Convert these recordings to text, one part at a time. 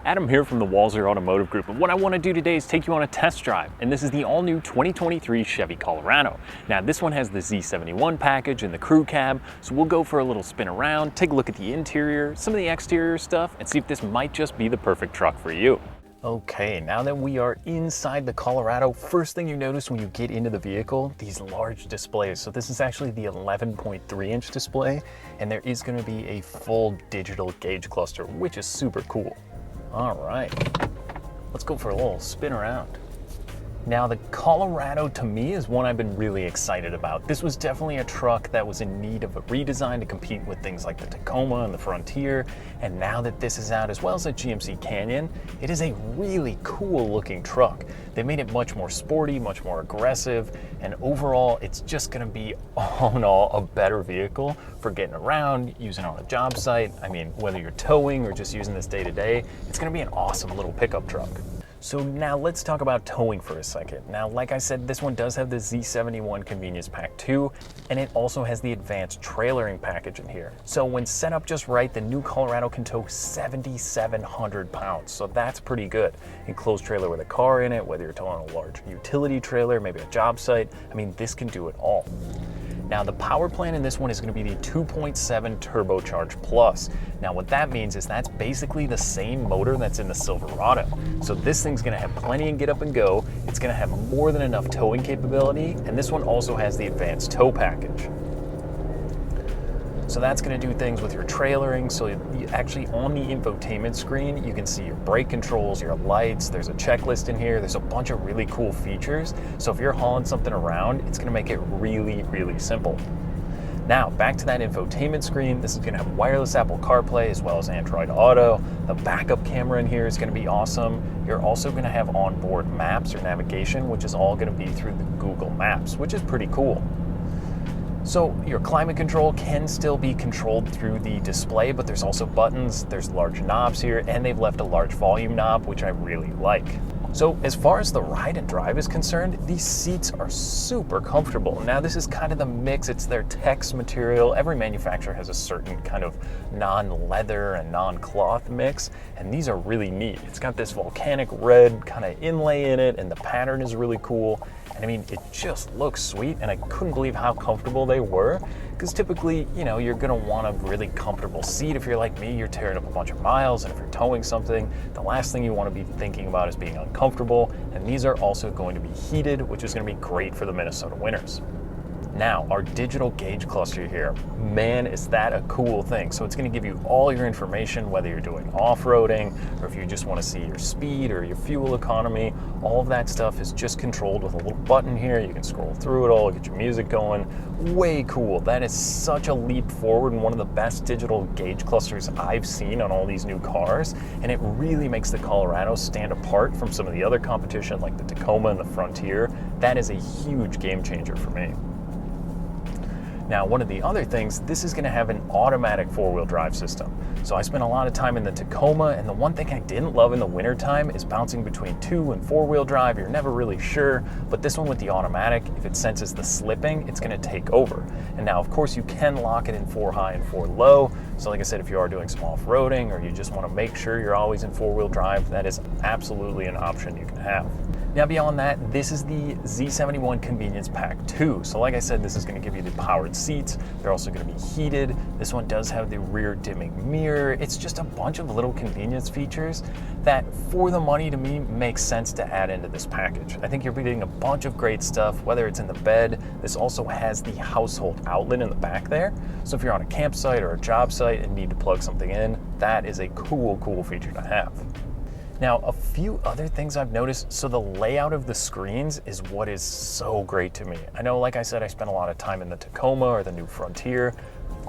Adam here from the Walser Automotive Group, and what I want to do today is take you on a test drive, and this is the all-new 2023 Chevy Colorado. Now this one has the Z71 package and the crew cab, so we'll go for a little spin around, take a look at the interior, some of the exterior stuff, and see if this might just be the perfect truck for you. Okay, now that we are inside the Colorado, first thing you notice when you get into the vehicle, these large displays. So this is actually the 11.3-inch display, and there is going to be a full digital gauge cluster, which is super cool. All right, let's go for a little spin around. Now the Colorado to me is one I've been really excited about. This was definitely a truck that was in need of a redesign to compete with things like the Tacoma and the Frontier. And now that this is out, as well as the GMC Canyon, it is a really cool looking truck. They made it much more sporty, much more aggressive, and overall it's just gonna be all in all a better vehicle for getting around, using on a job site. I mean, whether you're towing or just using this day to day, it's gonna be an awesome little pickup truck. So now let's talk about towing for a second. Now, like I said, this one does have the Z71 Convenience Pack 2, and it also has the advanced trailering package in here. So when set up just right, the new Colorado can tow 7,700 pounds. So that's pretty good. Enclosed trailer with a car in it, whether you're towing a large utility trailer, maybe a job site, I mean, this can do it all. Now the power plant in this one is going to be the 2.7 turbocharged plus. Now what that means is that's basically the same motor that's in the Silverado. So this thing's going to have plenty of get up and go. It's going to have more than enough towing capability, and this one also has the advanced tow package. So that's going to do things with your trailering. So you actually on the infotainment screen, you can see your brake controls, your lights, there's a checklist in here, there's a bunch of really cool features. So if you're hauling something around, it's going to make it really, really simple. Now back to that infotainment screen, this is going to have wireless Apple CarPlay as well as Android Auto. The backup camera in here is going to be awesome. You're also going to have onboard maps or navigation, which is all going to be through the Google Maps, which is pretty cool. So your climate control can still be controlled through the display, but there's also buttons, there's large knobs here, and they've left a large volume knob, which I really like. So as far as the ride and drive is concerned, these seats are super comfortable. Now this is kind of the mix, it's their Tex material. Every manufacturer has a certain kind of non-leather and non-cloth mix, and these are really neat. It's got this volcanic red kind of inlay in it, and the pattern is really cool. And I mean, it just looks sweet, and I couldn't believe how comfortable they were, because typically, you know, you're gonna want a really comfortable seat. If you're like me, you're tearing up a bunch of miles, and if you're towing something, the last thing you wanna be thinking about is being uncomfortable, and these are also going to be heated, which is gonna be great for the Minnesota winters. Now, our digital gauge cluster here, man, is that a cool thing. So it's gonna give you all your information, whether you're doing off-roading, or if you just wanna see your speed or your fuel economy. All of that stuff is just controlled with a little button here. You can scroll through it all, get your music going. Way cool. That is such a leap forward and one of the best digital gauge clusters I've seen on all these new cars. And it really makes the Colorado stand apart from some of the other competition like the Tacoma and the Frontier. That is a huge game changer for me. Now, one of the other things, this is gonna have an automatic four-wheel drive system. So I spent a lot of time in the Tacoma, and the one thing I didn't love in the wintertime is bouncing between 2- and 4-wheel drive. You're never really sure, but this one with the automatic, if it senses the slipping, it's gonna take over. And now, of course, you can lock it in 4 high and 4 low. So like I said, if you are doing some off-roading or you just wanna make sure you're always in 4-wheel drive, that is absolutely an option you can have. Now beyond that, this is the Z71 Convenience Pack 2. So like I said, this is going to give you the powered seats. They're also going to be heated. This one does have the rear dimming mirror. It's just a bunch of little convenience features that for the money to me makes sense to add into this package. I think you're getting a bunch of great stuff, whether it's in the bed. This also has the household outlet in the back there. So if you're on a campsite or a job site and need to plug something in, that is a cool feature to have. Now, a few other things I've noticed, so the layout of the screens is what is so great to me. I know, like I said, I spent a lot of time in the Tacoma or the new Frontier.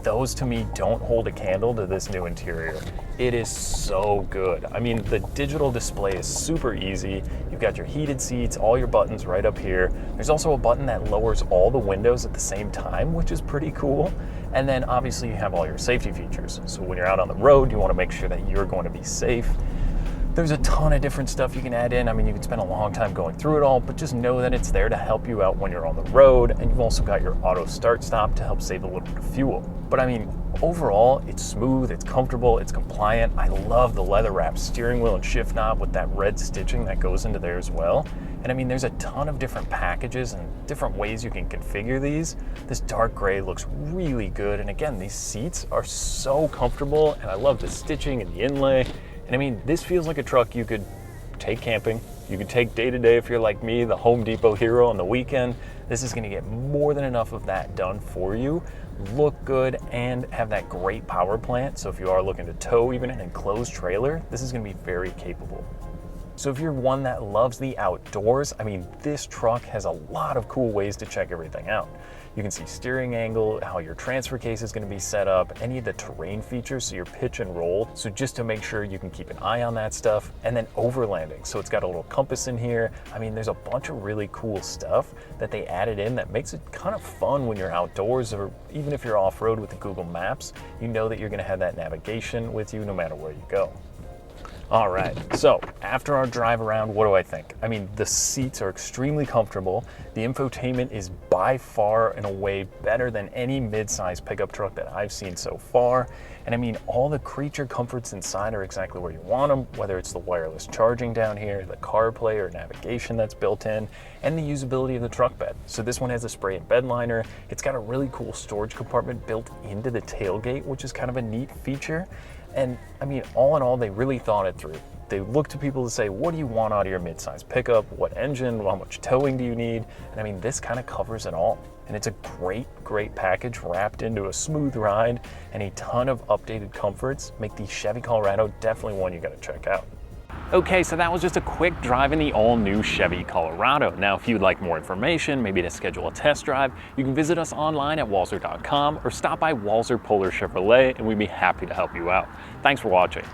Those to me don't hold a candle to this new interior. It is so good. I mean, the digital display is super easy. You've got your heated seats, all your buttons right up here. There's also a button that lowers all the windows at the same time, which is pretty cool. And then obviously you have all your safety features. So when you're out on the road, you want to make sure that you're going to be safe. There's a ton of different stuff you can add in. I mean, you can spend a long time going through it all, but just know that it's there to help you out when you're on the road. And you've also got your auto start stop to help save a little bit of fuel. But I mean, overall, it's smooth, it's comfortable, it's compliant. I love the leather wrapped steering wheel and shift knob with that red stitching that goes into there as well. And I mean, there's a ton of different packages and different ways you can configure these. This dark gray looks really good. And again, these seats are so comfortable, and I love the stitching and the inlay. And I mean, this feels like a truck you could take camping. You could take day to day if you're like me, the Home Depot hero on the weekend. This is gonna get more than enough of that done for you, look good, and have that great power plant. So if you are looking to tow even an enclosed trailer, this is gonna be very capable. So if you're one that loves the outdoors, I mean, this truck has a lot of cool ways to check everything out. You can see steering angle, how your transfer case is going to be set up, any of the terrain features, so your pitch and roll. So just to make sure you can keep an eye on that stuff. And then overlanding. So it's got a little compass in here. I mean, there's a bunch of really cool stuff that they added in that makes it kind of fun when you're outdoors, or even if you're off-road with the Google Maps, you know that you're going to have that navigation with you no matter where you go. All right, so after our drive around, what do I think? I mean, the seats are extremely comfortable. The infotainment is by far, in a way, better than any mid-size pickup truck that I've seen so far. And I mean, all the creature comforts inside are exactly where you want them, whether it's the wireless charging down here, the CarPlay or navigation that's built in, and the usability of the truck bed. So this one has a spray and bed liner. It's got a really cool storage compartment built into the tailgate, which is kind of a neat feature. And I mean, all in all, they really thought it through. They look to people to say, what do you want out of your midsize pickup? What engine? How much towing do you need? And I mean, this kind of covers it all. And it's a great, great package wrapped into a smooth ride, and a ton of updated comforts make the Chevy Colorado definitely one you got to check out. Okay, so that was just a quick drive in the all-new Chevy Colorado. Now, if you'd like more information, maybe to schedule a test drive, you can visit us online at walser.com or stop by Walser Polar Chevrolet, and we'd be happy to help you out. Thanks for watching.